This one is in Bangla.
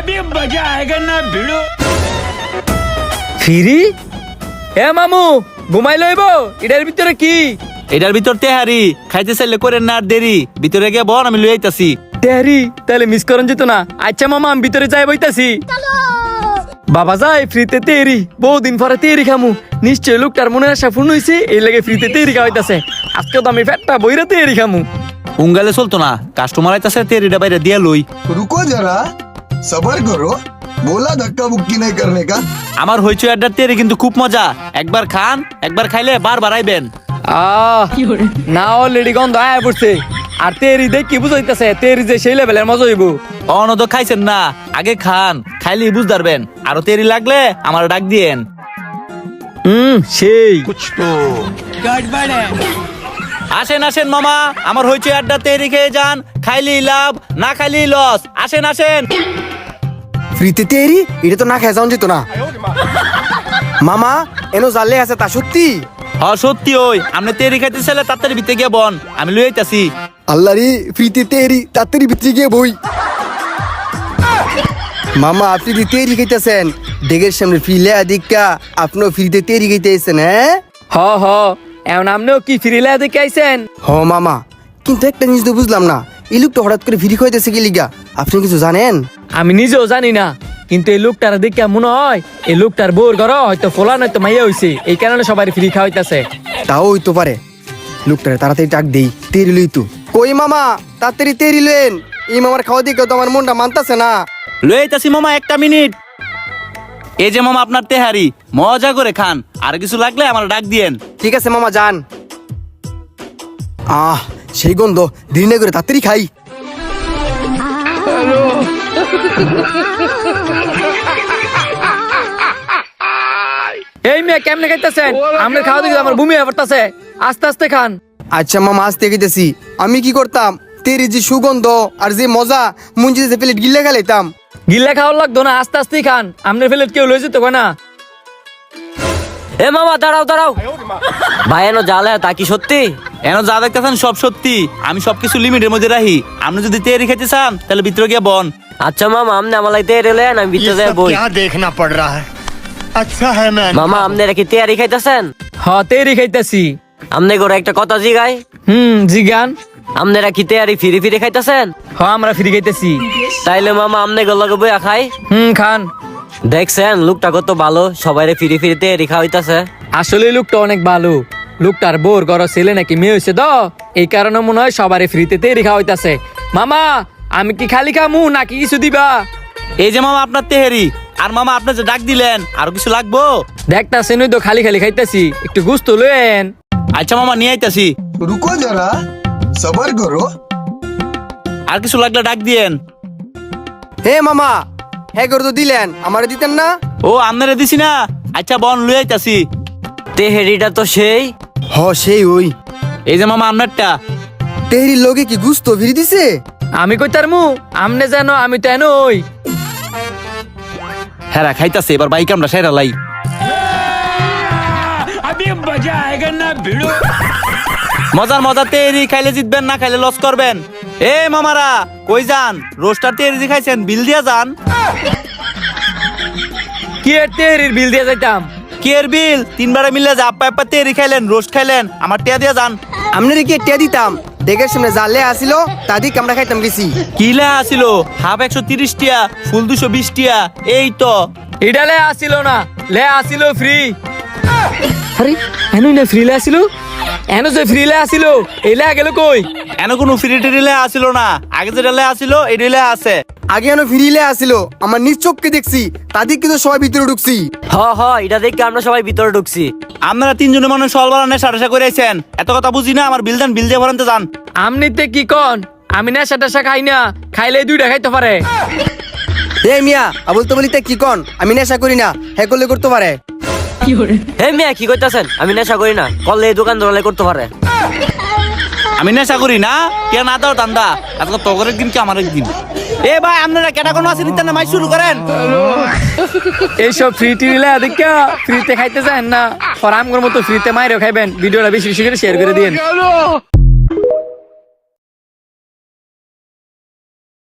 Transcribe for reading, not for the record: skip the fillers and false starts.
अभी मजा आएगा ना भिड़ो। ফিরি এ মামু ঘুমাই লইব এটার ভিতরে কি? এটার ভিতর তেহারি খাইতে চাইলে করেন না আর দেরি, ভিতরে গিয়ে বন, আমি লই আইতাছি। তেহারি তাহলে মিস করেন যেত না। আচ্ছা মামা আমি ভিতরে যাই বইতাছি। বাবা যাই ফ্রিতে তেরি, বহুদিন পরে তেরি খামু। নিশ্চয় লোকটার মনে আশা পূর্ণ হয়েছে, এই লাগে ফ্রিতে তেরি খাওয়াইতাছে। আজকে তো আমি পেটটা বইরা তেরি খামু। উঙ্গালে চলতো না, কাস্টমার আইতাছে, তেরিটা বাইরে দিয়া লই। रुको जरा सबर करो बोला धक्का मुक्की नहीं करने का। আমার হইচই আড্ডার তেরি কিন্তু খুব মজা, একবার খান, একবার খাইলে বারবার আইবেন। না অলরেডি গন্ধ আয়া পড়ছে। আর তেরি দেখ কি বুঝাইতেছে, তেরি যে সেই লেভেলের মজা হইব। অনদ খাইছেন না, আগে খান, খাইলে বুঝ পারবেন। আরো তেরি লাগলে আমার ডাক দিয়েন। সেই गड़बड़ है। আসেন আসেন মামা, আমার হইচই আড্ডা তেরি খেয়ে যান, খাইলেই লাভ, না খাইলেই লস। আসেন আসেন। ফ্রিতে তেরি এটা তো না খেয়ে যাওয়া যেত না। মামা এনো জালে আছে তা সত্যি? হ সত্যি, ওই আপনি তেরি খাইতে চাইলে তাড়াতাড়ি ভিতরে গিয়ে বন, আমি লই আইতাছি। আল্লাহ রে ফ্রিতে তেরি তাড়াতাড়ি ভিতরে গিয়ে বই। মামা আপনি কি তেরি খাইতেছেন? ডেগের সামনে ফ্রি লেয়া দিকা আপনিও ফ্রিতে তেরি খাইতেছেন? হ্যাঁ হ এমন আপনিও কি ফিরিলে দেখে আইছেন? হ মামা, কিন্তু একটা জিনিস তো বুঝলাম না, এই লোকটা হঠাৎ করে ফ্রি খাইতেছে কি লিগা? আপনি কিছু জানেন? আমি নিজেও জানি না, কিন্তু এই লোকটার দেখে মনে হয় এই লোকটার বোর ঘর হয়তো ফোলা নয়তো মাইয়া হইছে, এই কারণে সবাই ফ্রি খাওয়াইতেছে। তাও হইতে পারে। লোকটারে তাড়াতাড়ি ডাক দেই, তেরি লই তো। কই মামা তাড়াতাড়ি তেরি লেন, এই মামার খাওয়া দিকে তো আমার মনটা মানতাছে না। লই আইতাছি মামা, একটা মিনিট। এই যে মামা আপনার তেহারি, মজা করে খান, আর কিছু লাগলে আমার ডাক দিয়েন। ঠিক আছে মামা যান। সেই গন্ধ, দেরি না করে তাড়াতাড়ি খাই। এই মেয়ে কেমনে খাইতেছেন? আমরা খাওয়া দেখে আমার বমি হয়ে পড়তাছে। আস্তে আস্তে খান। আচ্ছা মামা আসতে গেতেছি। আমি কি করতাম, তেরি যে সুগন্ধ আর যে মজা, মুঞ্জি যে প্লেট গিলে খেলাইতাম। গিল্লা খাওয়ার লাগতো না, আস্তে আস্তেই খান। আপনার ফেলে কেউ লয়ে যেত না। এ মামা দাঁড়াও দাঁড়াও, ভাই এনো জালে তা কি সত্যি? এন যা দেখতেছেন সব সত্যি, আমি সবকিছু লিমিটের মধ্যে রাখি। আপনি যদি তেহারি খেতে চান তাহলে ভিতরে গিয়ে বন। আচ্ছা মামা আমনে আমালাইতে রেলেন, আমি ভিতরে যাই বই। क्या देखना पड़ रहा है? अच्छा है मैं মামা আমনে কি তৈরি খাইতেছেন? হ তেরি খাইতেছি। আমনে করে একটা কথা জিগাই, জিগান। আমনেরা কি তৈরি ফিরি ফিরি খাইতেছেন? হ আমরা ফ্রি খাইতেছি। তাইলে মামা আমনে গলাকে বইয়া খাই। খান। দেখছেন লোকটা কত ভালো, সবাইরে ফিরি ফিরি তৈরি খাওয়াইতাছে। আসলে লোকটা অনেক ভালো। লোকটার বোর ঘর ছেলে নাকি মেয়ে হয়েছে তো, এই কারণে মনে হয় সবারই ফ্রিতে তেরি খাওয়াইতাছে। মামা আমি কি খালি খামু নাকি কিছু দিবা? এই যে মামা আপনার তেহারি, আর মামা আপনি যে ডাক দিলেন, আর কিছু লাগবো? দেখতাছেন ওই তো খালি খালি খাইতেছি, একটু গুস্ত লয়েন। আচ্ছা মামা নিয়ে আইতাছি। रुको जरा सबर करो। আর কিছু লাগলে ডাক দিয়েন। হে মামা, হ্যাঁ করে তো দিলেন, আমারে দিতেন না? ও আপনারে দিছি না? আচ্ছা বন, লই আইতাছি। তেহেরিটা তো সেই। হ সেই ওই। এই যে মামা আপনারটা। তেহরির লগে কি গুস্ত ফিরি দিছে? আমি কই তার মু আমনে জানো, আমি তো এনো ওই। হ্যাঁ খাইতাছে, এবার বাইক আমরা সেরা লাই। अभी मजा आएगा ना भिड़ो। মজার মজা তেহারি খাইলে জিতবেন, না খাইলে লস করবেন। এ মামারা কই যান? রোস্টার তেহারি খাইছেন, বিল দিয়া যান। কি এর তেরির বিল দিয়ে যাইতাম? কি এর বিল? তিনবারে মিলে যা আপা আপা তেহারি খাইলেন, রোস্ট খাইলেন, আমার টিয়া দিয়া যান। আমনে কি টিয়া দিতাম? ডেগের সামনে জালে আসিল, তাদিক আমরা খাইতাম বেশি। কিলা আসিল হাফ 130 টিয়া, ফুল 220 টিয়া। এই তো এটা লে আসিল না, লে আসিল ফ্রি। আরে এনো না ফ্রি লে আসিল, এনো যে ফ্রি লে আসিল, এই লে গেল কই? এন কোনো ফ্রি টিরিলে আসিল না, আগে যেটা লে আসিল এই রিলে আছে। আগে এনো ফিরিলে আসিল, আমার নিজ চোখকে দেখছি, তাদিক কিন্তু সবাই ভিতরে ঢুকছি। হ এটা দেখে আমরা সবাই ভিতরে ঢুকছি। আপনারা তিনজনে মনে সলবার নেশা টেশা করে আইছেন, এত কথা বুঝি না। আমার বিল দেন, বিল দিয়ে ভরানতে যান। আমনিতে কি কন? আমি নেশা টেশা খাই না, খাইলে দুইটা খাইতে পারে। এ মিয়া আবুল তো বলিতে কি কন? আমি নেশা করি না, হ্যাঁ করলে করতে পারে। হে মিয়া কি কইতাছেন? আমি নেশা করি না, করলে এই দোকান ধরলে করতে পারে। আমি নেশা করি না, কে না দাও দান্দা। আজকে তগরের দিন কি আমার একদিন। এ ভাই আপনারা কেটা কোনো আছে নিতেন না, মাই শুরু করেন। এইসব ফ্রি টিরিলে দেখা ফ্রিতে খাইতে চান না, ফরাম মতো ফ্রিতে মাইরেও খাইবেন। ভিডিওটা বেশি বেশি করে শেয়ার করে দিন।